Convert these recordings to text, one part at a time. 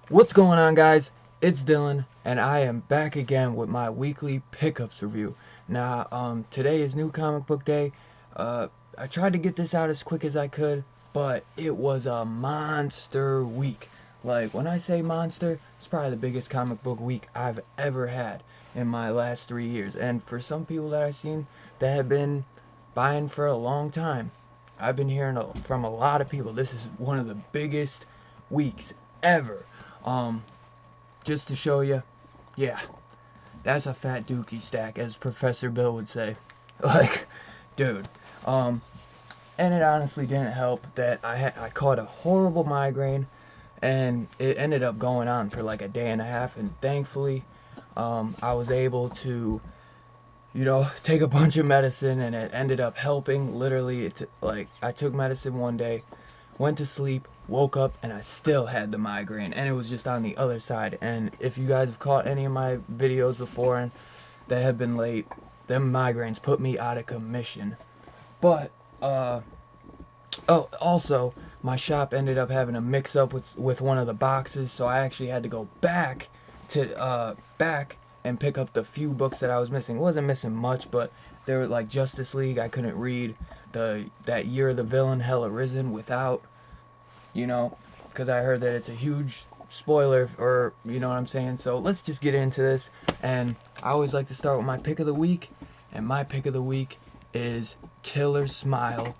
What's going on, guys? It's Dylan, and I am back again with my weekly pickups review. Now, today is New Comic Book Day. Uh, I tried to get this out as quick as I could, but it was a monster week. Like, when I say monster, it's probably the biggest comic book week I've ever had in my last 3 years. And for some people that I've seen that have been buying for a long time, I've been hearing from a lot of people this is one of the biggest weeks ever. Um, just to show you, yeah, that's a fat dookie stack, as Professor Bill would say. Like, dude. Um, and it honestly didn't help that I caught a horrible migraine, and it ended up going on for like a day and a half. And thankfully, I was able to, take a bunch of medicine, and it ended up helping. Literally, like I took medicine one day, went to sleep, woke up, and I still had the migraine, and it was just on the other side. And if you guys have caught any of my videos before and that have been late, them migraines put me out of commission. But oh, also, my shop ended up having a mix-up with one of the boxes, so I actually had to go back and pick up the few books that I was missing. I wasn't missing much, but they were like Justice League. I couldn't read that Year of the Villain Hell Arisen without, because I heard that it's a huge spoiler, or you know what I'm saying. So let's just get into this. And I always like to start with my pick of the week, and my pick of the week is Killer Smile,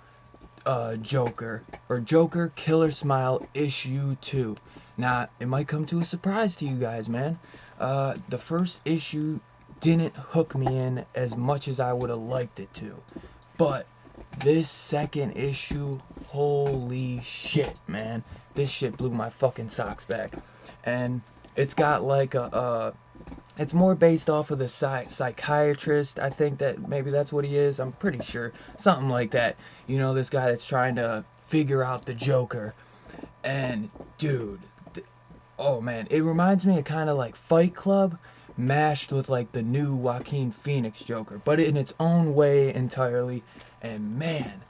Joker, or Joker Killer Smile issue 2. Now, it might come to a surprise to you guys, man. The first issue didn't hook me in as much as I would have liked it to, but this second issue, holy shit, man. This shit blew my fucking socks back. And it's got like it's more based off of the psychiatrist. I think that maybe that's what he is. I'm pretty sure. Something like that. This guy that's trying to figure out the Joker. And, dude, oh man, it reminds me of kind of like Fight Club mashed with like the new Joaquin Phoenix Joker, but in its own way entirely. And man,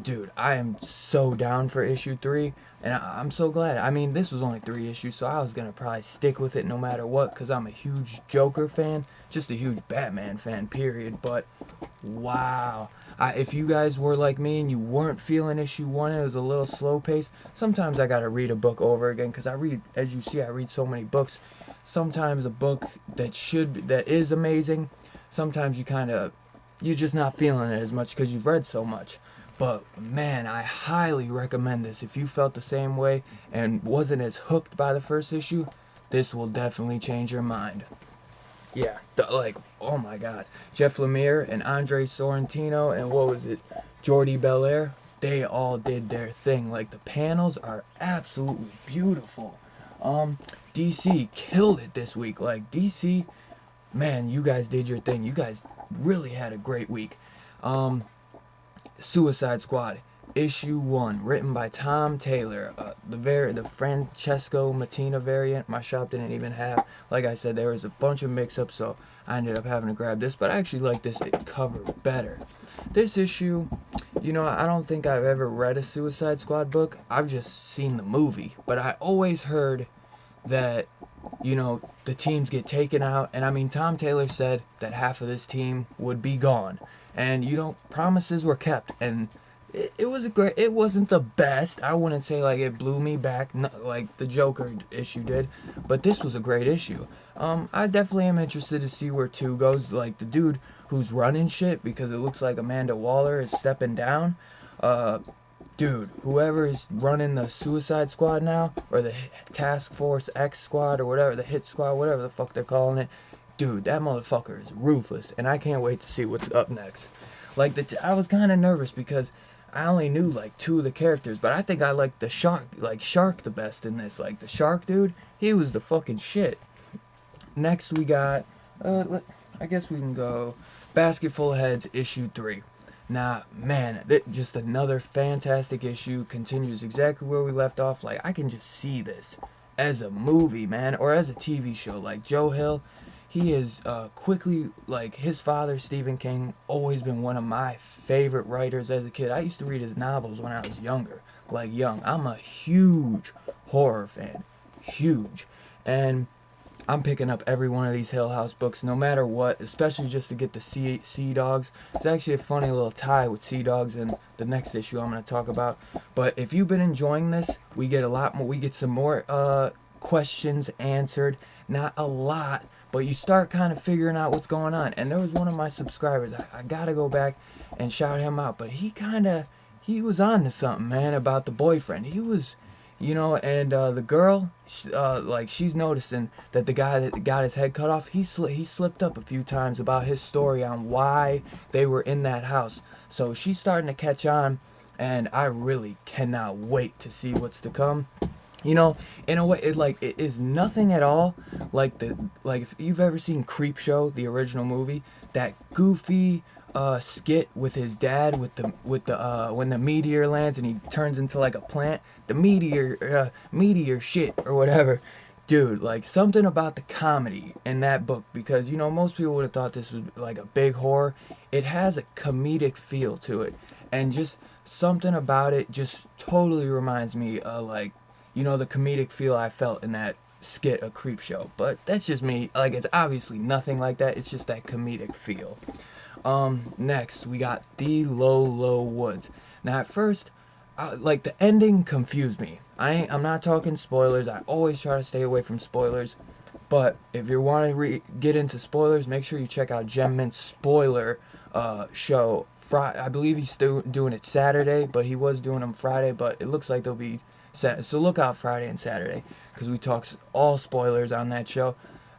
dude, I am so down for issue 3, and I'm so glad. I mean, this was only 3 issues, so I was gonna probably stick with it no matter what, because I'm a huge Joker fan, just a huge Batman fan, period. But wow. If you guys were like me and you weren't feeling issue 1, it was a little slow paced. Sometimes I gotta read a book over again, because I read, as you see, I read so many books. Sometimes a book that is amazing, sometimes you're just not feeling it as much because you've read so much. But man, I highly recommend this. If you felt the same way and wasn't as hooked by the first issue, this will definitely change your mind. Yeah, like, oh my god. Jeff Lemire and Andre Sorrentino and what was it? Jordi Belair. They all did their thing. Like, the panels are absolutely beautiful. Um, DC killed it this week. Like, DC, man, you guys did your thing. You guys really had a great week. Um, Suicide Squad, issue 1, written by Tom Taylor. The Francesco Mattina variant, my shop didn't even have. Like I said, there was a bunch of mix-ups, so I ended up having to grab this. But I actually like this cover better. This issue, I don't think I've ever read a Suicide Squad book. I've just seen the movie. But I always heard that, the teams get taken out. And I mean, Tom Taylor said that half of this team would be gone. And, promises were kept. And it was it wasn't the best. I wouldn't say like it blew me back like the Joker issue did. But this was a great issue. I definitely am interested to see where 2 goes. Like, the dude who's running shit, because it looks like Amanda Waller is stepping down. Dude, whoever is running the Suicide Squad now, or the Task Force X Squad, or whatever, the Hit Squad, whatever the fuck they're calling it, dude, that motherfucker is ruthless, and I can't wait to see what's up next. Like, I was kind of nervous because I only knew like 2 of the characters, but I think I like the Shark the best in this. Like, the Shark dude, he was the fucking shit. Next we got, I guess we can go Basket Full of Heads, issue 3. Now, man, just another fantastic issue. Continues exactly where we left off. Like, I can just see this as a movie, man, or as a TV show. Like, Joe Hill, he is quickly, like, his father, Stephen King, always been one of my favorite writers as a kid. I used to read his novels when I was younger. Like, young. I'm a huge horror fan. huge. And I'm picking up every one of these Hill House books, no matter what, especially just to get the Sea Dogs. It's actually a funny little tie with Sea Dogs in the next issue I'm going to talk about. But if you've been enjoying this, we get a lot more. We get some more questions answered. Not a lot, but you start kind of figuring out what's going on. And there was one of my subscribers. I got to go back and shout him out. But he was on to something, man, about the boyfriend. He was, and the girl, like, she's noticing that the guy that got his head cut off, he slipped up a few times about his story on why they were in that house. So she's starting to catch on, and I really cannot wait to see what's to come. In a way, it is nothing at all like if you've ever seen Creepshow, the original movie, that goofy skit with his dad with the when the meteor lands and he turns into like a plant, the meteor shit or whatever. Dude, like, something about the comedy in that book, because most people would have thought this was like a big horror. It has a comedic feel to it, and just something about it just totally reminds me of, like, the comedic feel I felt in that skit of Creepshow. But that's just me. Like, it's obviously nothing like that. It's just that comedic feel. Next we got The Low Woods. Now, at first, like, the ending confused me. I'm not talking spoilers. I always try to stay away from spoilers. But if you want to get into spoilers, make sure you check out Gem Mint's spoiler show. I believe he's still doing it Saturday, but he was doing them Friday. But it looks like they'll be so look out Friday and Saturday, because we talk all spoilers on that show.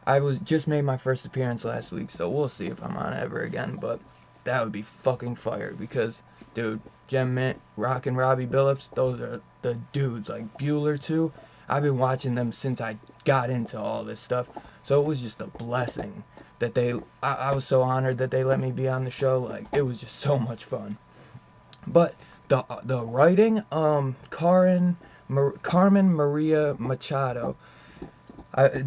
I just made my first appearance last week, so we'll see if I'm on ever again, but that would be fucking fire, because, dude, Gem Mint, Rock and Robbie Billups, those are the dudes. Like, Bueller too, I've been watching them since I got into all this stuff, so it was just a blessing that I was so honored that they let me be on the show. Like, it was just so much fun. But the writing, Carmen Maria Machado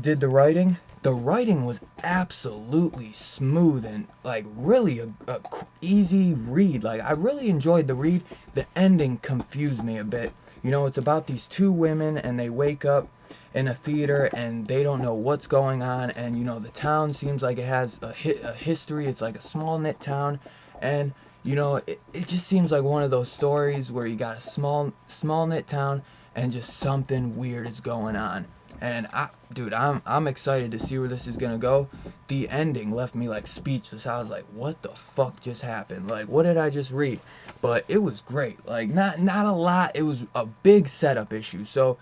did the writing. The writing was absolutely smooth and, like, really a easy read. Like, I really enjoyed the read. The ending confused me a bit. It's about these two women, and they wake up in a theater and they don't know what's going on, and the town seems like it has a history. It's like a small knit town, and it just seems like one of those stories where you got a small knit town and just something weird is going on. And I'm excited to see where this is gonna go. The ending left me, like, speechless. I was like, what the fuck just happened? Like, what did I just read? But it was great. Like, not a lot. It was a big setup issue. So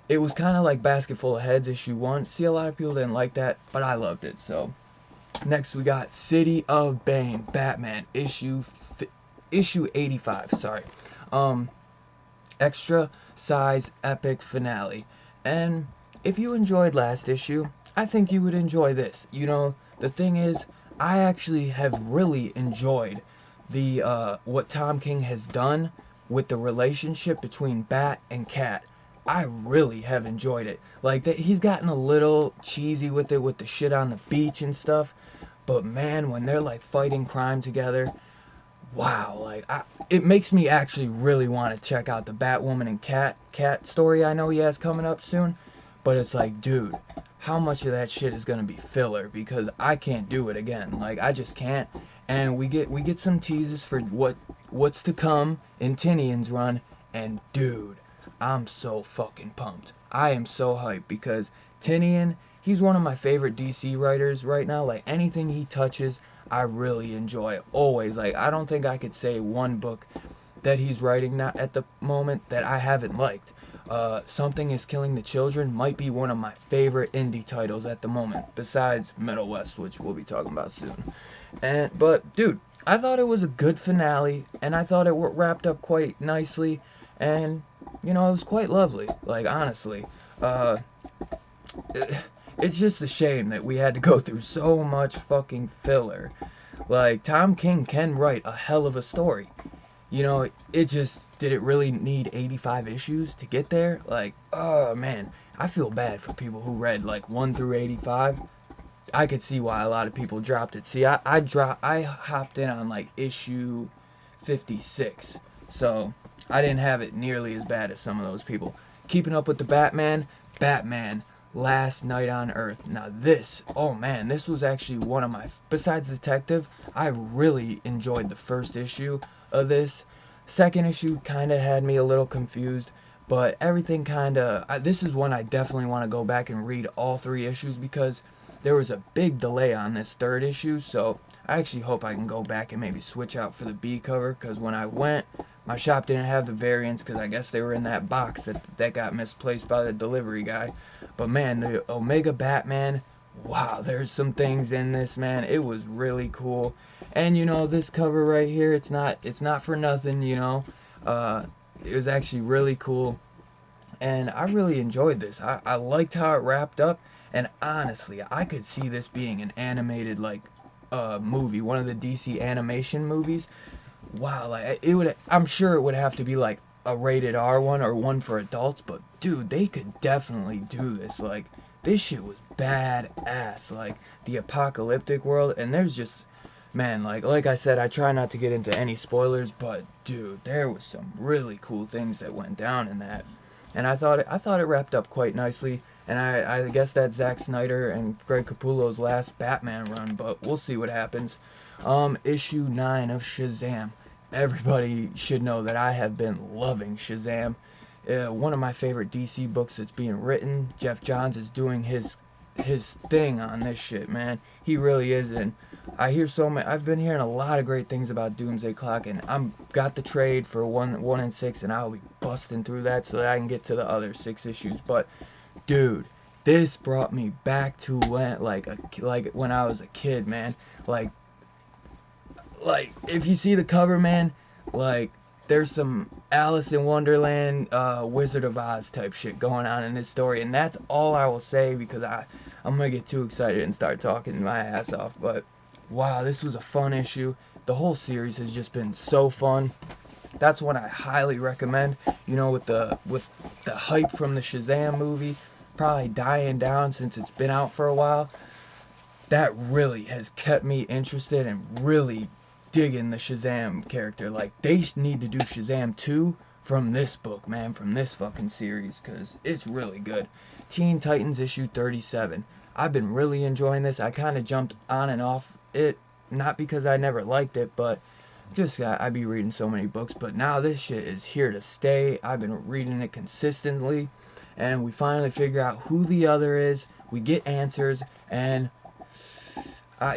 it was kind of like Basket Full of Heads issue 1. See, a lot of people didn't like that, but I loved it. So next we got City of Bane, Batman issue 85. Sorry. Extra size epic finale. And if you enjoyed last issue, I think you would enjoy this. The thing is, I actually have really enjoyed the what Tom King has done with the relationship between Bat and Cat. I really have enjoyed it. Like, he's gotten a little cheesy with it, with the shit on the beach and stuff. But man, when they're, like, fighting crime together, wow, like, it makes me actually really want to check out the Batwoman and Cat story I know he has coming up soon. But it's like, dude, how much of that shit is gonna be filler? Because I can't do it again. Like, I just can't. And we get some teases for what's to come in Tinian's run, and dude, I'm so fucking pumped. I am so hyped, because Tinian, he's one of my favorite DC writers right now. Like, anything he touches, I really enjoy. Always. Like, I don't think I could say one book that he's writing now at the moment that I haven't liked. Something is Killing the Children might be one of my favorite indie titles at the moment, besides Middle West, which we'll be talking about soon. But dude, I thought it was a good finale, and I thought it wrapped up quite nicely, and it was quite lovely. Like, honestly, it's just a shame that we had to go through so much fucking filler. Like, Tom King can write a hell of a story. It just, did it really need 85 issues to get there? Like, oh man, I feel bad for people who read, like, 1 through 85. I could see why a lot of people dropped it. See, I hopped in on, like, issue 56, so I didn't have it nearly as bad as some of those people. Keeping Up with the Batman, Batman Last Night on Earth. Now this, oh man, this was actually one of my, besides Detective, I really enjoyed the first issue of this. Second issue kind of had me a little confused, but everything kind of, this is one I definitely want to go back and read all 3 issues, because there was a big delay on this 3rd issue, so I actually hope I can go back and maybe switch out for the B cover, because when I went, my shop didn't have the variants, because I guess they were in that box that got misplaced by the delivery guy. But man, the Omega Batman, wow, there's some things in this, man. It was really cool. And you know, this cover right here, it's not for nothing, you know. It was actually really cool, and I really enjoyed this. I liked how it wrapped up, and honestly, I could see this being an animated like movie, one of the DC animation movies. Wow, like it would, I'm sure it would have to be like a rated R one or one for adults, but dude, they could definitely do this. Like, this shit was badass, like the apocalyptic world. And there's just, man, like I said, I try not to get into any spoilers, but dude, there was some really cool things that went down in that. And I thought it wrapped up quite nicely. And I guess that's Zack Snyder and Greg Capullo's last Batman run, but we'll see what happens. Issue 9 of Shazam. Everybody should know that I have been loving Shazam. One of my favorite DC books that's being written. Jeff Johns is doing his thing on this shit, man. He really is, and I hear so many. I've been hearing a lot of great things about Doomsday Clock, and I'm got the trade for 1 and 6, and I'll be busting through that so that I can get to the other 6 issues. But dude, this brought me back to when like when I was a kid, man. Like if you see the cover, man, like there's some Alice in Wonderland, Wizard of Oz type shit going on in this story, and that's all I will say, because I'm gonna get too excited and start talking my ass off. But wow, this was a fun issue. The whole series has just been so fun. That's one I highly recommend. You know, with the hype from the Shazam movie probably dying down since it's been out for a while, that really has kept me interested and really digging the Shazam character. Like, they need to do Shazam 2 from this book, man, from this fucking series, because it's really good. Teen Titans issue 37. I've been really enjoying this. I kind of jumped on and off it, not because I never liked it, but just I be reading so many books. But now this shit is here to stay. I've been reading it consistently, and we finally figure out who the other is. We get answers, and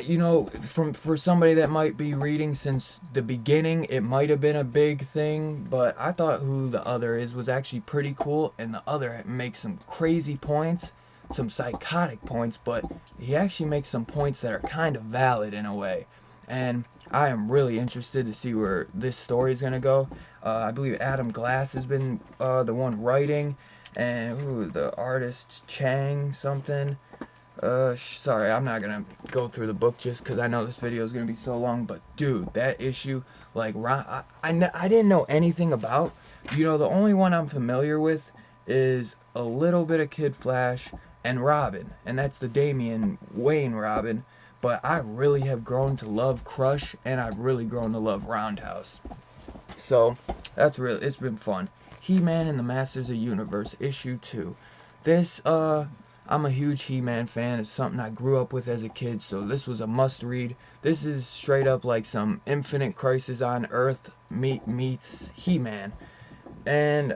you know, for somebody that might be reading since the beginning, it might have been a big thing, but I thought who the other is was actually pretty cool, and the other makes some crazy points, some psychotic points, but he actually makes some points that are kind of valid in a way. And I am really interested to see where this story is going to go. I believe Adam Glass has been the one writing, and the artist Chang something. Sorry, I'm not gonna go through the book just because I know this video is gonna be so long, but dude, that issue, like, I didn't know anything about. You know, the only one I'm familiar with is a little bit of Kid Flash and Robin, and that's the Damian Wayne Robin, but I really have grown to love Crush, and I've really grown to love Roundhouse. So, it's been fun. He-Man and the Masters of the Universe, issue 2. This, I'm a huge He-Man fan. It's something I grew up with as a kid, so this was a must-read. This is straight up like some Infinite Crisis on Earth meets He-Man. And,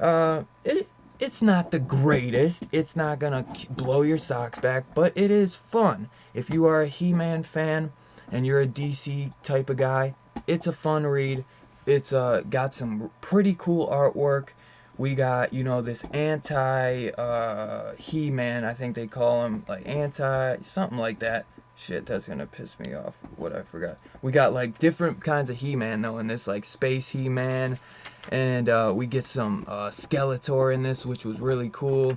it's not the greatest. It's not gonna blow your socks back, but it is fun. If you are a He-Man fan and you're a DC type of guy, it's a fun read. It's got some pretty cool artwork. We got, you know, this anti He-Man, I think they call him, like anti something like that. Shit, that's gonna piss me off. What I forgot. We got like different kinds of He-Man though in this, like Space He-Man, and we get some Skeletor in this, which was really cool.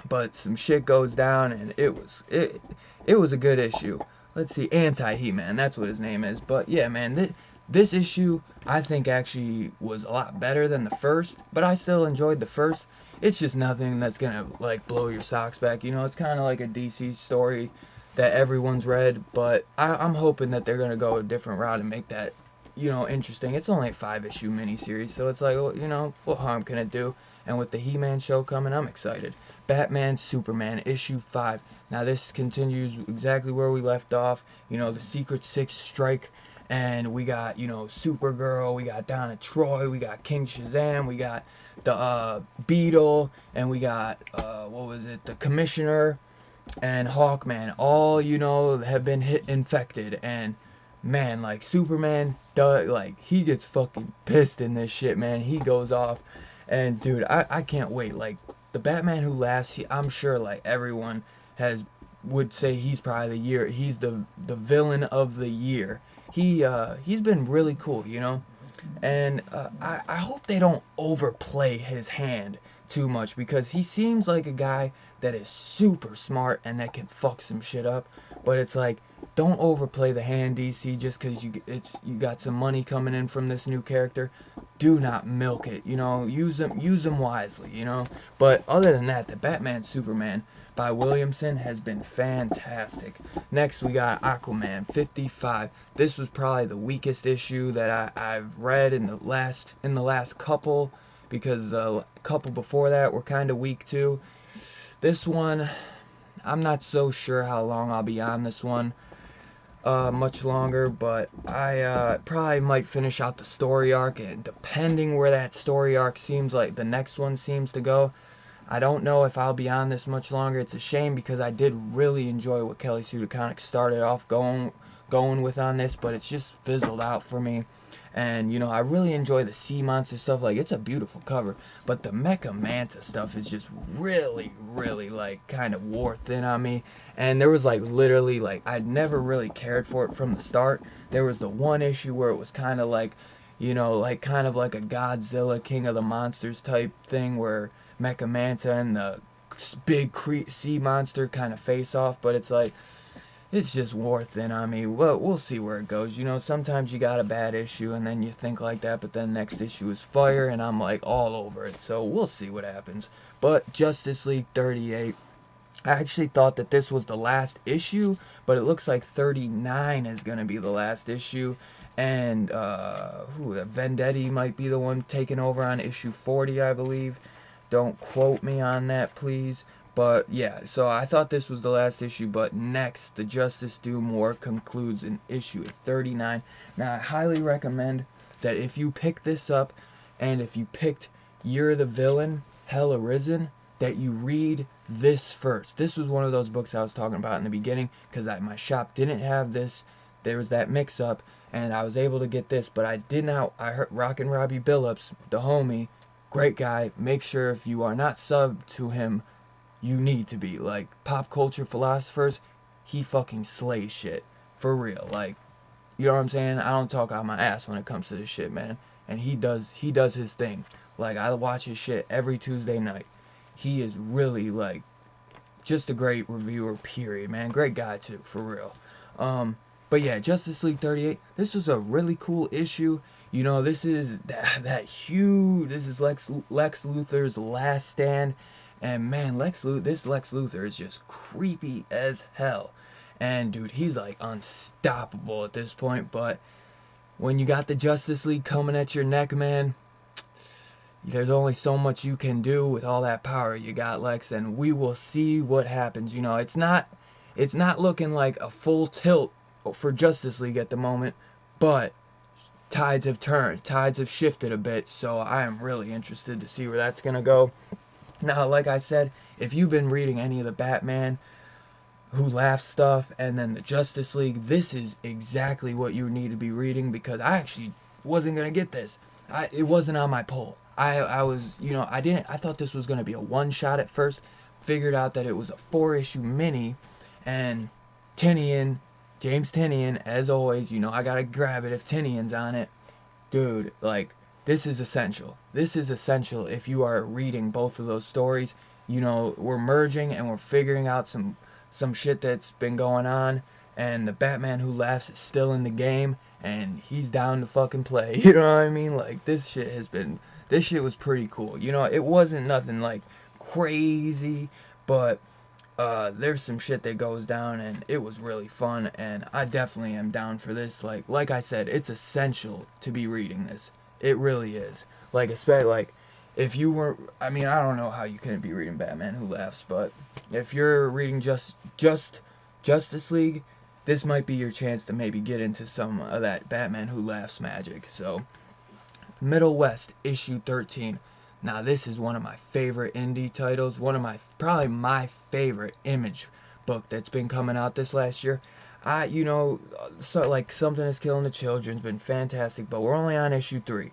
But some shit goes down, and it was a good issue. Let's see, Anti He-Man, that's what his name is. But yeah, man, this issue I think actually was a lot better than the first, but I still enjoyed the first. It's just nothing that's gonna like blow your socks back. You know, it's kind of like a DC story that everyone's read, but I'm hoping that they're gonna go a different route and make that, you know, interesting. It's only a 5-issue miniseries, so it's like, well, you know, what harm can it do? And with the He-Man show coming, I'm excited. Batman, Superman, issue 5. Now this continues exactly where we left off. You know, the Secret Six strike. And we got, you know, Supergirl, we got Donna Troy, we got King Shazam, we got the Beetle, and we got, what was it, the Commissioner, and Hawkman. All, you know, have been infected. And man, like, Superman does, like, he gets fucking pissed in this shit, man. He goes off. And dude, I can't wait. Like, the Batman Who Laughs, I'm sure like everyone would say he's probably the year, he's the villain of the year. He's been really cool, you know. And I hope they don't overplay his hand too much, because he seems like a guy that is super smart and that can fuck some shit up. But it's like, don't overplay the hand, DC, just because you got some money coming in from this new character. Do not milk it, you know. Use them wisely, you know. But other than that, the Batman Superman by Williamson has been fantastic. Next we got Aquaman 55. This was probably the weakest issue that I've read in the last couple, because the couple before that were kind of weak too. This one, I'm not so sure how long I'll be on this one. Much longer, but I probably might finish out the story arc, and depending where that story arc seems like the next one seems to go, I don't know if I'll be on this much longer. It's a shame, because I did really enjoy what Kelly Sue DeConnick started off going with on this, but it's just fizzled out for me. And, you know, I really enjoy the sea monster stuff. Like, it's a beautiful cover. But the Mecha Manta stuff is just really, really, like, kind of wore thin on me. And there was, like, literally, like, I'd never really cared for it from the start. There was the one issue where it was kind of like, you know, like, kind of like a Godzilla King of the Monsters type thing, where Mecha Manta and the big sea monster kind of face off. But it's like, it's just wore thin on me. Well, we'll see where it goes. You know, sometimes you got a bad issue and then you think like that, but then next issue is fire, and I'm like all over it. So we'll see what happens. But Justice League 38, I actually thought that this was the last issue, but it looks like 39 is going to be the last issue. And Vendetti might be the one taking over on issue 40, I believe. Don't quote me on that, please. But yeah, so I thought this was the last issue, but next, the Justice Doom War concludes in issue 39. Now, I highly recommend that if you pick this up, and if you picked You're the Villain, Hell Arisen, that you read this first. This was one of those books I was talking about in the beginning, because my shop didn't have this. There was that mix-up, and I was able to get this, but I heard Rockin' Robbie Billups, the homie, great guy. Make sure if you are not subbed to him, you need to be. Like, Pop Culture Philosophers, he fucking slays shit. For real. Like, you know what I'm saying? I don't talk out my ass when it comes to this shit, man. And he does his thing. Like, I watch his shit every Tuesday night. He is really, like, just a great reviewer, period, man. Great guy, too, for real. But yeah, Justice League 38, this was a really cool issue. You know, this is that huge, this is Lex Luthor's last stand. And man, this Lex Luthor is just creepy as hell. And dude, he's like unstoppable at this point. But when you got the Justice League coming at your neck, man, there's only so much you can do with all that power you got, Lex. And we will see what happens. You know, it's not looking like a full tilt for Justice League at the moment. But tides have turned. Tides have shifted a bit. So I am really interested to see where that's going to go. Now, like I said, if you've been reading any of the Batman Who Laughs stuff and then the Justice League, this is exactly what you need to be reading, because I actually wasn't going to get this. It wasn't on my pull. I was, you know, I thought this was going to be a one-shot at first. Figured out that it was a 4-issue mini, and James Tynion, as always, you know, I got to grab it if Tynion's on it. Dude, like, this is essential. This is essential if you are reading both of those stories. You know, we're merging and we're figuring out some shit that's been going on, and the Batman Who Laughs is still in the game, and he's down to fucking play. You know what I mean? Like, this shit was pretty cool. You know, it wasn't nothing like crazy, but there's some shit that goes down, and it was really fun, and I definitely am down for this. Like I said, it's essential to be reading this. It really is. Like, especially, like, if you were, I mean, I don't know how you couldn't be reading Batman Who Laughs, but if you're reading just Justice League, this might be your chance to maybe get into some of that Batman Who Laughs magic. So, Middle West issue 13. Now, this is one of my favorite indie titles, one of my, probably my favorite Image book that's been coming out this last year. You know, so like Something is Killing the Children's been fantastic, but we're only on issue 3.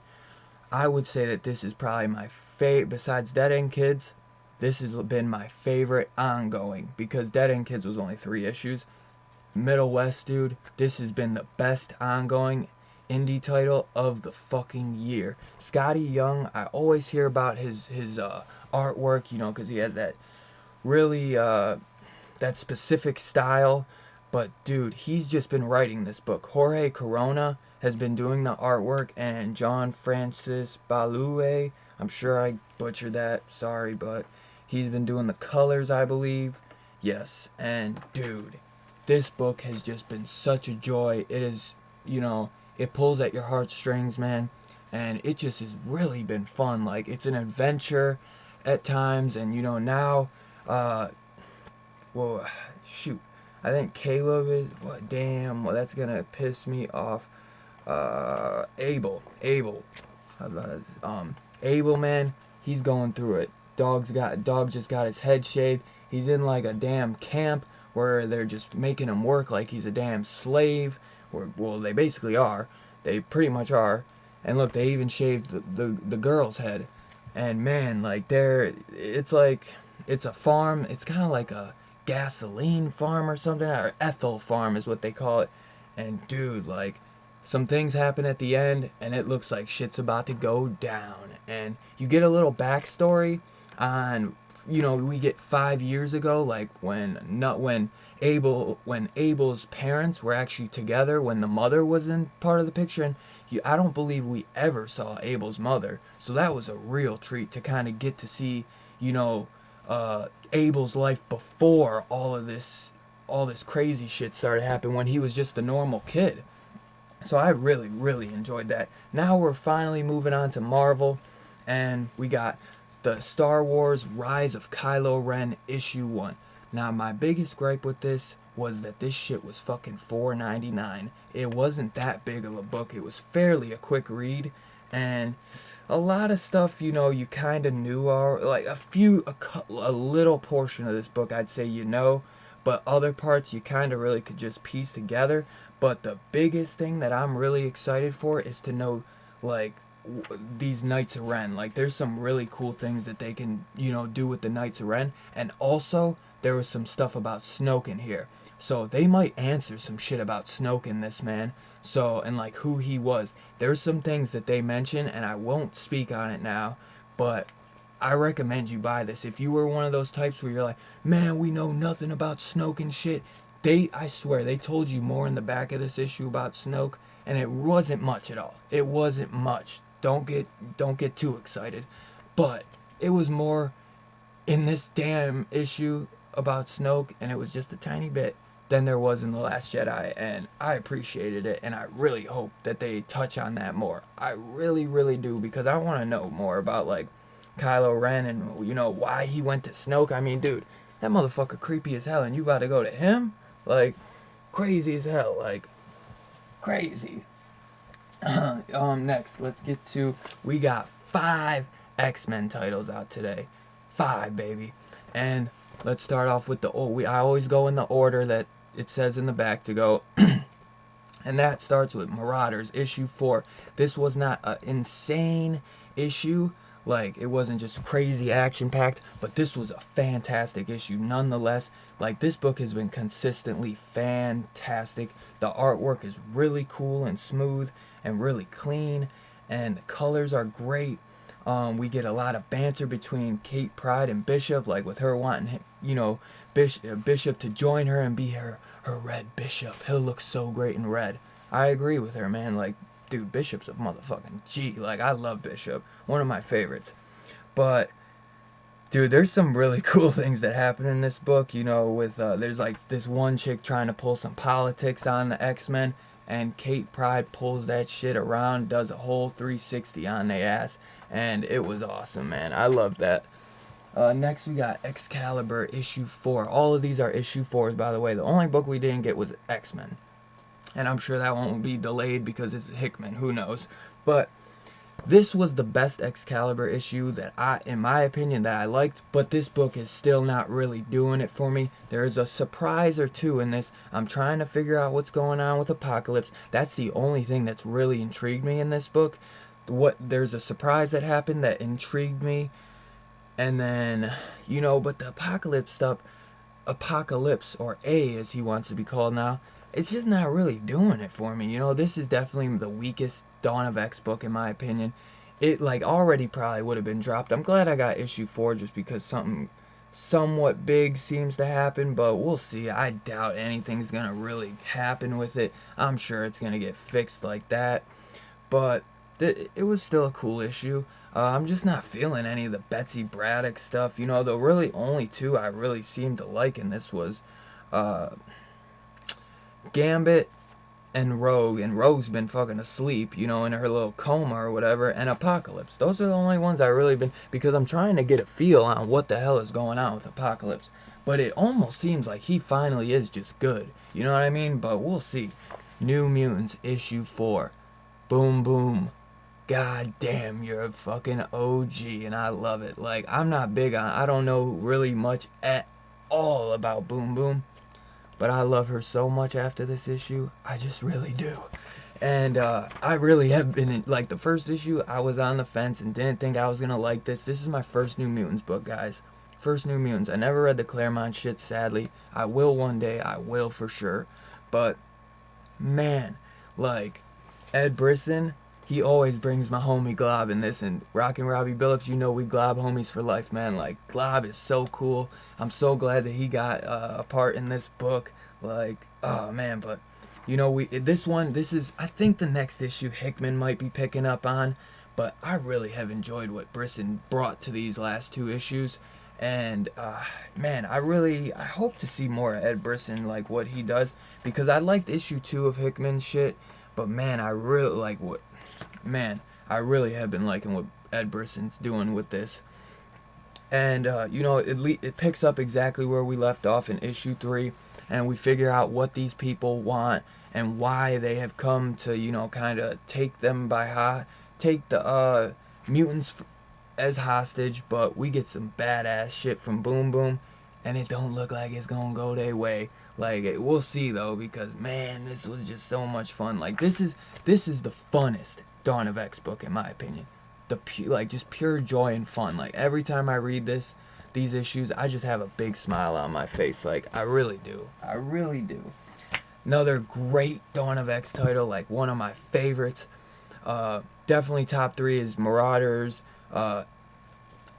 I would say that this is probably my favorite, besides Dead End Kids, this has been my favorite ongoing, because Dead End Kids was only 3 issues. Middle West, dude, this has been the best ongoing indie title of the fucking year. Scotty Young, I always hear about his artwork, you know, because he has that really, that specific style. But, dude, he's just been writing this book. Jorge Corona has been doing the artwork, and John Francis Balue, I'm sure I butchered that, sorry, but he's been doing the colors, I believe. Yes, and, dude, this book has just been such a joy. It is, you know, it pulls at your heartstrings, man, and it just has really been fun. Like, it's an adventure at times, and, you know, now, well, shoot, I think Caleb is, what, damn, well, that's gonna piss me off. Abel, Abel, man, he's going through it. Dog just got his head shaved. He's in like a damn camp where they're just making him work like he's a damn slave. Or, well, they basically are. They pretty much are. And look, they even shaved the girl's head. And man, like it's a farm. It's kind of like a gasoline farm or something, or ethyl farm is what they call it. And dude, like, some things happen at the end, and it looks like shit's about to go down. And you get a little backstory on, you know, we get 5 years ago, like when Abel's parents were actually together, when the mother was in part of the picture, and I don't believe we ever saw Abel's mother. So that was a real treat to kind of get to see, you know, Abel's life before all this crazy shit started happening, when he was just a normal kid. So I really, really enjoyed that. Now we're finally moving on to Marvel, and we got the Star Wars Rise of Kylo Ren issue 1. Now my biggest gripe with this was that this shit was fucking $4.99. It wasn't that big of a book. It was fairly a quick read, and a lot of stuff, you know, you kind of knew, like a little portion of this book I'd say you know, but other parts you kind of really could just piece together. But the biggest thing that I'm really excited for is to know, like, these Knights of Ren. Like, there's some really cool things that they can, you know, do with the Knights of Ren. And also, there was some stuff about Snoke in here. So they might answer some shit about Snoke in this, man. So, and like who he was. There's some things that they mention, and I won't speak on it now, but I recommend you buy this. If you were one of those types where you're like, man, we know nothing about Snoke and shit, I swear, they told you more in the back of this issue about Snoke, and it wasn't much at all. It wasn't much. Don't get too excited. But it was more in this damn issue about Snoke, and it was just a tiny bit, than there was in The Last Jedi, and I appreciated it, and I really hope that they touch on that more. I really, really do, because I want to know more about, like, Kylo Ren and, you know, why he went to Snoke. I mean, dude, that motherfucker creepy as hell, and you about to go to him? Like, crazy as hell, like, crazy. Next, let's get to, we got 5 X-Men titles out today. 5, baby. And let's start off with I always go in the order that it says in the back to go. And that starts with Marauders, issue 4. This was not an insane issue. Like, it wasn't just crazy action-packed, but this was a fantastic issue nonetheless. Like, this book has been consistently fantastic. The artwork is really cool and smooth and really clean, and the colors are great. We get a lot of banter between Kate Pryde and Bishop, like with her wanting, you know, Bishop to join her and be her red Bishop. He'll look so great in red. I agree with her, man. Like, dude, Bishop's a motherfucking G. Like, I love Bishop. One of my favorites. But, dude, there's some really cool things that happen in this book, you know, with, there's, like, this one chick trying to pull some politics on the X-Men, and Kate Pride pulls that shit around, does a whole 360 on their ass, and it was awesome, man. I loved that. Next we got Excalibur issue 4. All of these are issue 4s, by the way. The only book we didn't get was X-Men, and I'm sure that won't be delayed because it's Hickman, who knows. But this was the best Excalibur issue that in my opinion, that I liked, but this book is still not really doing it for me. There is a surprise or two in this. I'm trying to figure out what's going on with Apocalypse. That's the only thing that's really intrigued me in this book. There's a surprise that happened that intrigued me, and then, you know, but the Apocalypse stuff, Apocalypse, or A as he wants to be called now, it's just not really doing it for me. You know, this is definitely the weakest Dawn of X book in my opinion. It like already probably would have been dropped. I'm glad I got issue 4 just because something somewhat big seems to happen, but we'll see. I doubt anything's gonna really happen with it. I'm sure it's gonna get fixed like that, but it was still a cool issue. I'm just not feeling any of the Betsy Braddock stuff. You know, the really only two I really seemed to like in this was Gambit and Rogue's been fucking asleep, you know, in her little coma or whatever, and Apocalypse. Those are the only ones I really been, because I'm trying to get a feel on what the hell is going on with Apocalypse. But it almost seems like he finally is just good, you know what I mean? But we'll see. New Mutants issue 4. Boom Boom. God damn, you're a fucking OG, and I love it. Like, I'm not big on, I don't know really much at all about Boom Boom, but I love her so much after this issue. I just really do. And I really have been, like, the first issue, I was on the fence and didn't think I was gonna like this. This is my first New Mutants book, guys. First New Mutants. I never read the Claremont shit, sadly. I will one day, I will for sure. But, man, like, Ed Brisson, he always brings my homie Glob in this, and Rockin' Robbie Billups, you know we Glob homies for life, man. Like, Glob is so cool. I'm so glad that he got a part in this book. Like, oh man, but you know, this is, I think the next issue Hickman might be picking up on, but I really have enjoyed what Brisson brought to these last two issues, and man, I hope to see more of Ed Brisson, like what he does, because I liked issue 2 of Hickman's shit, but man, I really like I really have been liking what Ed Brisson's doing with this. And, you know, it picks up exactly where we left off in issue 3, and we figure out what these people want and why they have come to, you know, kind of take the mutants as hostage, but we get some badass shit from Boom Boom, and it don't look like it's gonna go their way. Like, we'll see though, because man, this was just so much fun. Like, this is the funnest Dawn of X book in my opinion. Like, just pure joy and fun. Like, every time I read these issues, I just have a big smile on my face. Like, I really do. I really do. Another great Dawn of X title, like one of my favorites. Definitely top 3 is Marauders,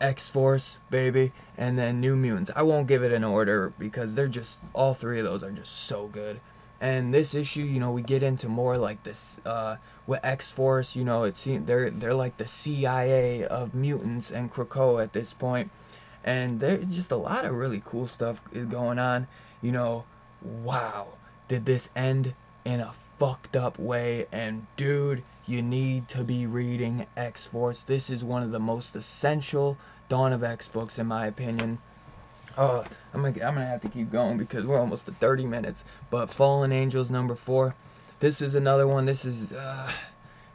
X-Force, baby, and then New Mutants. I won't give it an order because they're just, all 3 of those are just so good. And this issue, you know, we get into more like this, with X-Force, you know, it seems they're like the CIA of mutants and Krakoa at this point. And there's just a lot of really cool stuff going on. You know, wow, did this end in a fucked up way? And dude, you need to be reading X-Force. This is one of the most essential Dawn of X books in my opinion. I'm gonna have to keep going because we're almost at 30 minutes. But Fallen Angels number 4. This is another one. This is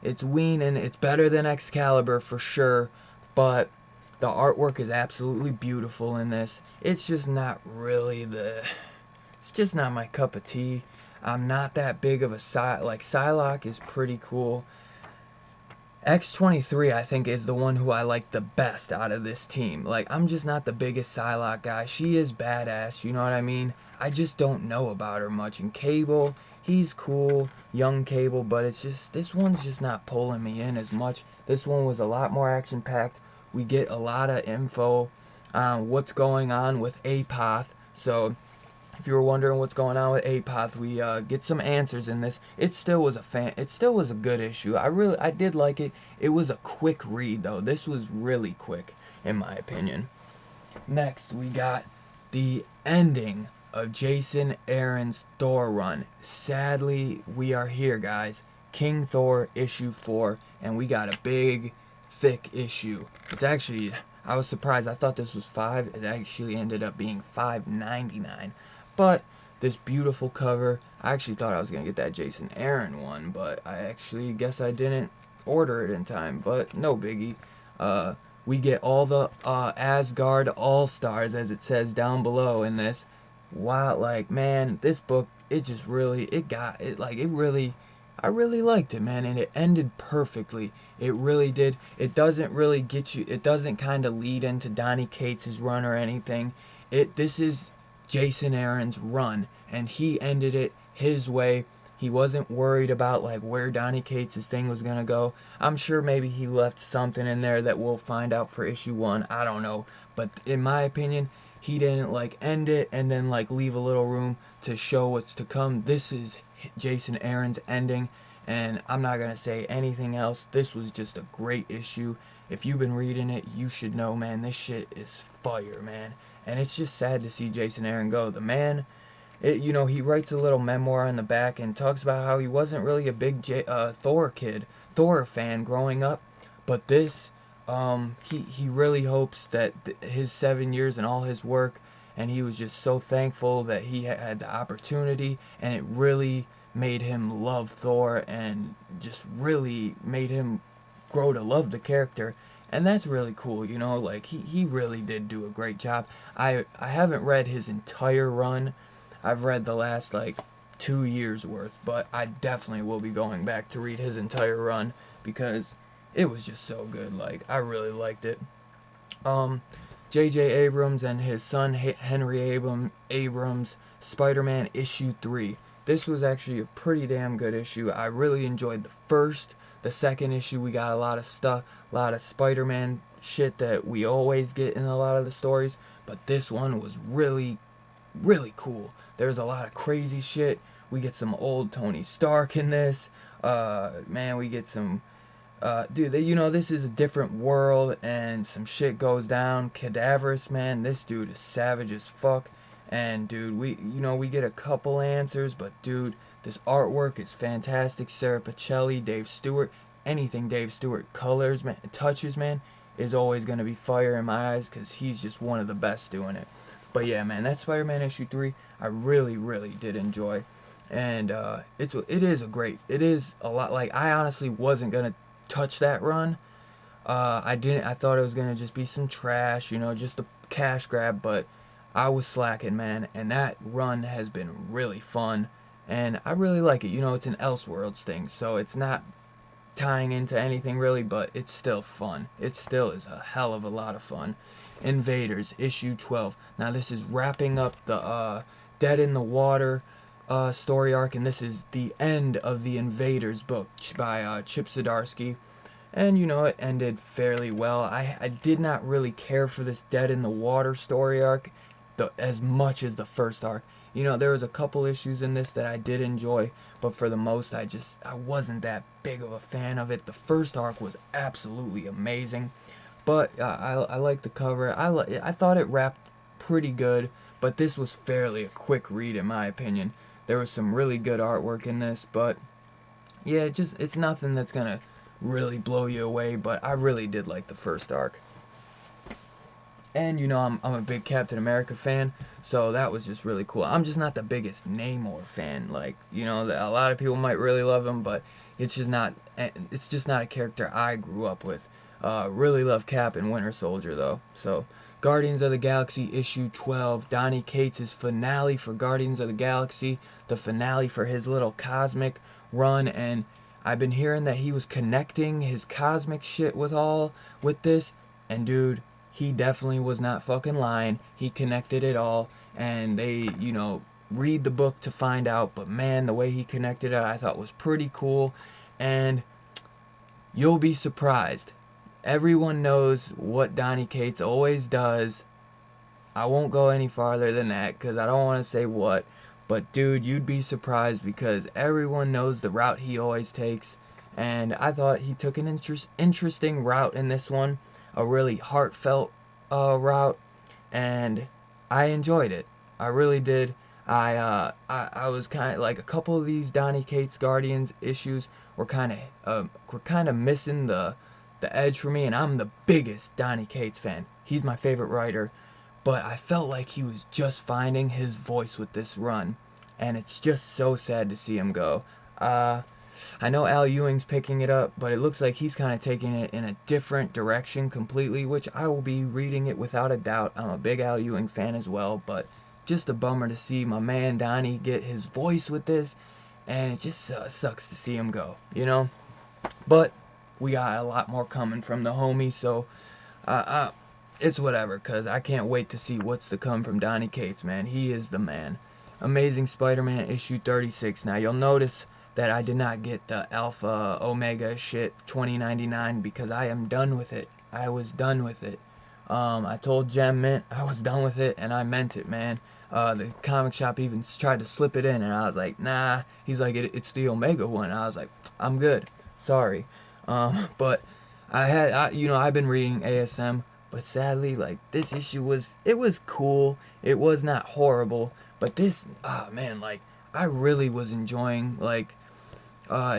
it's weaning. It's better than Excalibur for sure, but the artwork is absolutely beautiful in this. It's just not really it's just not my cup of tea. I'm not that big of a Psylocke is pretty cool. X-23 I think is the one who I like the best out of this team. Like, I'm just not the biggest Psylocke guy. She is badass, you know what I mean? I just don't know about her much. And Cable, he's cool, young Cable, but it's just, this one's just not pulling me in as much. This one was a lot more action-packed. We get a lot of info on what's going on with Apoth. So, if you were wondering what's going on with Apoth, we get some answers in this. It still was a good issue. I did like it. It was a quick read though. This was really quick in my opinion. Next, we got the ending of Jason Aaron's Thor run. Sadly, we are here, guys. King Thor issue 4, and we got a big, thick issue. It's actually, I was surprised. I thought this was 5. It actually ended up being $5.99. But this beautiful cover. I actually thought I was gonna get that Jason Aaron one, but I actually guess I didn't order it in time. But no biggie. We get all the Asgard All-Stars, as it says down below in this. Wow, like, man, this book, it just really, I really liked it, man, and it ended perfectly. It really did. It doesn't really get you, it doesn't kind of lead into Donny Cates' run or anything. This is Jason Aaron's run, and he ended it his way. He wasn't worried about like where Donny Cates' thing was gonna go. I'm sure maybe he left something in there that we'll find out for issue 1. I don't know. But in my opinion, he didn't like end it and then like leave a little room to show what's to come. This is Jason Aaron's ending, and I'm not gonna say anything else. This was just a great issue. If you've been reading it, you should know, man, this shit is fire, man. And it's just sad to see Jason Aaron go. The man, you know, he writes a little memoir in the back and talks about how he wasn't really a big Thor fan growing up, but this, he really hopes that his 7 years and all his work, and he was just so thankful that he had the opportunity, and it really made him love Thor and just really made him grow to love the character. And that's really cool, you know, like he really did do a great job. I haven't read his entire run. I've read the last like 2 years worth, but I definitely will be going back to read his entire run because it was just so good. Like, I really liked it. J.J. Abrams and his son Henry Abrams, Spider-Man issue 3. This was actually a pretty damn good issue. I really enjoyed the first. The second issue, we got a lot of stuff, a lot of Spider-Man shit that we always get in a lot of the stories, but this one was really cool. There's a lot of crazy shit. We get some old Tony Stark in this. Man, we get some, dude, you know, this is a different world, and some shit goes down. Cadaverous, man, this dude is savage as fuck. And, dude, we get a couple answers, but, dude, this artwork is fantastic. Sarah Pacelli, Dave Stewart, anything Dave Stewart colors, man, touches, man, is always going to be fire in my eyes, because he's just one of the best doing it. But yeah, man, that's Spider-Man issue 3. I really did enjoy, and it is a lot. Like, I honestly wasn't gonna touch that run. I thought it was gonna just be some trash, you know, just a cash grab. But I was slacking, man, and that run has been really fun, and I really like it. You know, it's an Elseworlds thing, so it's not tying into anything really, but it's still fun. It still is a hell of a lot of fun. Invaders issue 12. Now this is wrapping up the Dead in the Water story arc, and this is the end of the Invaders book by Chip Zdarsky. And you know, it ended fairly well. I did not really care for this Dead in the Water story arc as much as the first arc. You know, there was a couple issues in this that I did enjoy, but for the most, I wasn't that big of a fan of it. The first arc was absolutely amazing. But I like the cover. I thought it wrapped pretty good, but this was fairly a quick read in my opinion. There was some really good artwork in this, but yeah, it's nothing that's gonna really blow you away. But I really did like the first arc. And you know, I'm a big Captain America fan, so that was just really cool. I'm just not the biggest Namor fan. Like, you know, a lot of people might really love him, but it's just not a character I grew up with. Really love Cap and Winter Soldier though. So, Guardians of the Galaxy issue 12, Donny Cates' finale for Guardians of the Galaxy, the finale for his little cosmic run, and I've been hearing that he was connecting his cosmic shit with this, and dude, he definitely was not fucking lying. He connected it all, and they, you know, read the book to find out, but man, the way he connected it I thought was pretty cool, and you'll be surprised. Everyone knows what Donny Cates always does. I won't go any farther than that because I don't want to say what. But dude, you'd be surprised because everyone knows the route he always takes. And I thought he took an interesting route in this one. A really heartfelt route. And I enjoyed it. I really did. I was kind of like a couple of these Donny Cates Guardians issues were kind of missing the edge for me, and I'm the biggest Donny Cates fan. He's my favorite writer, but I felt like he was just finding his voice with this run, and it's just so sad to see him go. I know Al Ewing's picking it up, but it looks like he's kind of taking it in a different direction completely, which I will be reading it without a doubt. I'm a big Al Ewing fan as well, but just a bummer to see my man Donnie get his voice with this, and it just sucks to see him go, you know? But we got a lot more coming from the homie, so it's whatever, because I can't wait to see what's to come from Donny Cates, man. He is the man. Amazing Spider-Man issue 36. Now, you'll notice that I did not get the Alpha Omega shit 2099 because I am done with it. I was done with it. I told Gem Mint I was done with it, and I meant it, man. The comic shop even tried to slip it in, and I was like, nah. He's like, it's the Omega one. And I was like, I'm good. Sorry. But I've been reading ASM, but sadly, like, this issue was cool. It was not horrible, but this, man, like, I really was enjoying, like,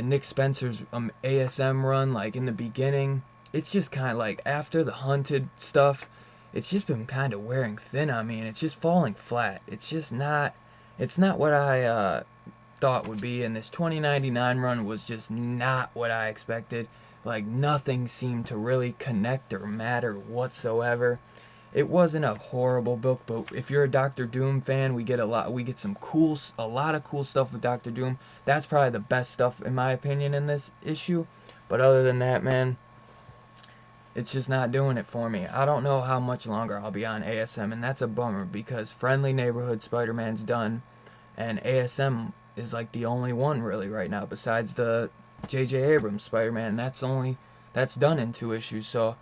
Nick Spencer's ASM run, like, in the beginning. It's just kind of like, after the Hunted stuff, it's just been kind of wearing thin on me, and it's just falling flat. It's just not, it's not what I, thought would be, and this 2099 run was just not what I expected. Like, nothing seemed to really connect or matter whatsoever. It wasn't a horrible book, but if you're a Doctor Doom fan, we get a lot of cool stuff with Doctor Doom. That's probably the best stuff in my opinion in this issue. But other than that, man, it's just not doing it for me. I don't know how much longer I'll be on ASM, and that's a bummer because Friendly Neighborhood Spider-Man's done, and ASM is like the only one really right now besides the J.J. Abrams Spider-Man. That's done in 2 issues, so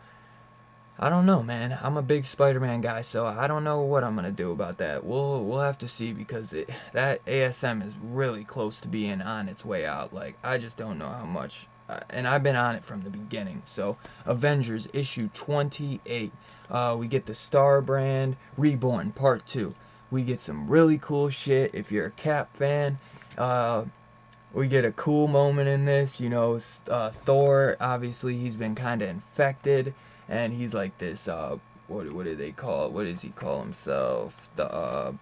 I don't know, man. I'm a big Spider-Man guy, so I don't know what I'm gonna do about that. We'll have to see because that ASM is really close to being on its way out. Like, I just don't know how much, and I've been on it from the beginning. So Avengers issue 28, we get the Star Brand Reborn Part 2. We get some really cool shit. If you're a Cap fan, we get a cool moment in this. You know, Thor, obviously he's been kind of infected, and he's like this, what do they call it? What does he call himself? The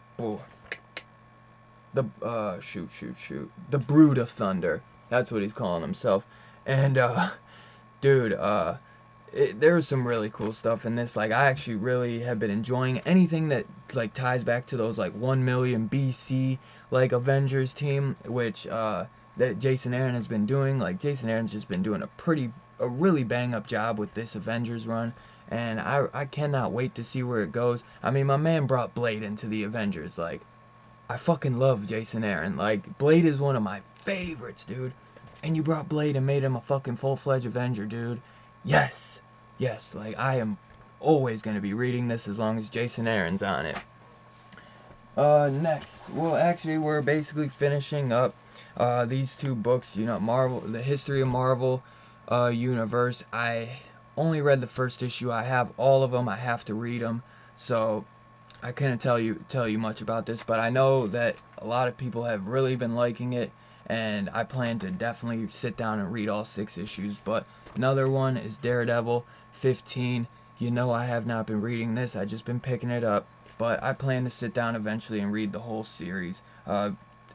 Brood of Thunder. That's what he's calling himself. And dude, there was some really cool stuff in this. Like, I actually really have been enjoying anything that like ties back to those like 1 million BC like Avengers team, which that Jason Aaron has been doing. Like, Jason Aaron's just been doing a really bang up job with this Avengers run, and I cannot wait to see where it goes. I mean, my man brought Blade into the Avengers. Like, I fucking love Jason Aaron. Like, Blade is one of my favorites, dude. And you brought Blade and made him a fucking full-fledged Avenger, dude. Yes. Yes, like, I am always going to be reading this as long as Jason Aaron's on it. Next. Well, actually, we're basically finishing up these 2 books, you know, Marvel, the History of Marvel universe. I only read the first issue. I have all of them. I have to read them. So I couldn't tell you much about this, but I know that a lot of people have really been liking it, and I plan to definitely sit down and read all 6 issues. But another one is Daredevil 15. You know, I have not been reading this. I just been picking it up, but I plan to sit down eventually and read the whole series.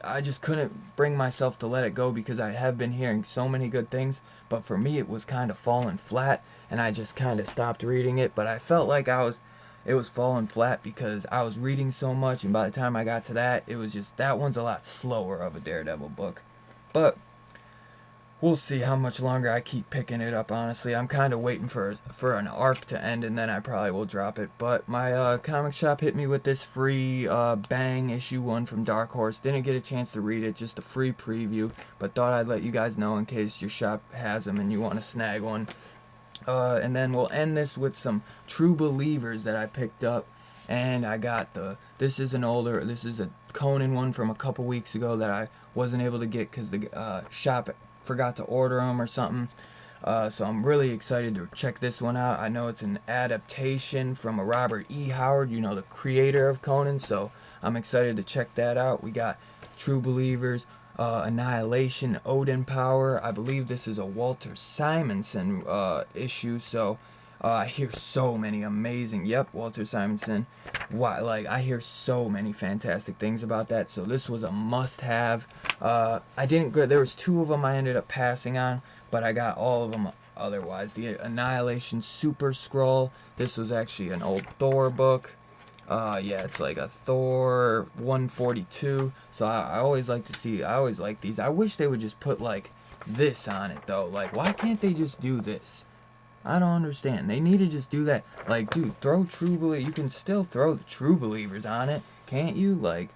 I just couldn't bring myself to let it go because I have been hearing so many good things, but for me it was kind of falling flat, and I just kind of stopped reading it. But I felt like it was falling flat because I was reading so much, and by the time I got to that, it was just, that one's a lot slower of a Daredevil book. But we'll see how much longer I keep picking it up, honestly. I'm kind of waiting for an arc to end, and then I probably will drop it. But my comic shop hit me with this free Bang issue 1 from Dark Horse. Didn't get a chance to read it, just a free preview, but thought I'd let you guys know in case your shop has them and you want to snag one. And then we'll end this with some True Believers that I picked up. And I got this is a Conan one from a couple weeks ago that I wasn't able to get because the shop forgot to order them or something. So I'm really excited to check this one out. I know it's an adaptation from a Robert E. Howard, you know, the creator of Conan, so I'm excited to check that out. We got True Believers, Annihilation, Odin Power. I believe this is a Walter Simonson issue, so I hear so many amazing, yep, Walter Simonson. Why, like, I hear so many fantastic things about that, so this was a must-have. I didn't go, there was 2 of them I ended up passing on, but I got all of them otherwise. The Annihilation Super Skrull, this was actually an old Thor book. Yeah, it's like a Thor 142. So I always like to see, I always like these. I wish they would just put like this on it though. Like, why can't they just do this? I don't understand. They need to just do that. Like, dude, throw True Believers. You can still throw the True Believers on it, can't you? Like,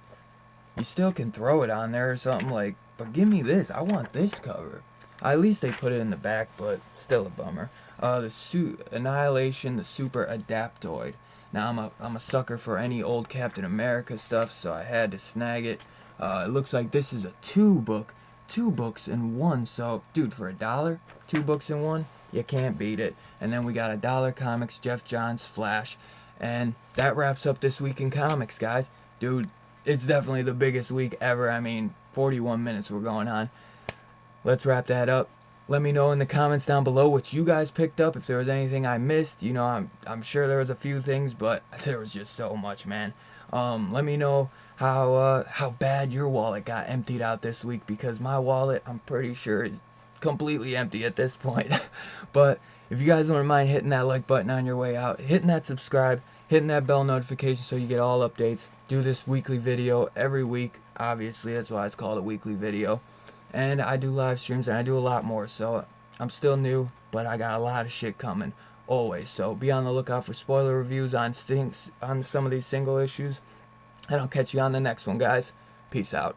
you still can throw it on there or something. Like, but give me this. I want this cover. At least they put it in the back, but still a bummer. The Annihilation, the Super Adaptoid. Now I'm a sucker for any old Captain America stuff, so I had to snag it. It looks like this is a 2-book, 2 books in one. So, dude, for $1, 2 books in one, you can't beat it. And then we got $1 Comics, Jeff Johns, Flash, and that wraps up this week in comics, guys. Dude, it's definitely the biggest week ever. I mean, 41 minutes we're going on. Let's wrap that up. Let me know in the comments down below what you guys picked up, if there was anything I missed. You know, I'm sure there was a few things, but there was just so much, man. Let me know how bad your wallet got emptied out this week, because my wallet, I'm pretty sure, is completely empty at this point. But if you guys wouldn't mind hitting that like button on your way out, hitting that subscribe, hitting that bell notification so you get all updates. Do this weekly video every week. Obviously, that's why it's called a weekly video. And I do live streams, and I do a lot more, so I'm still new, but I got a lot of shit coming, always. So be on the lookout for spoiler reviews on some of these single issues, and I'll catch you on the next one, guys. Peace out.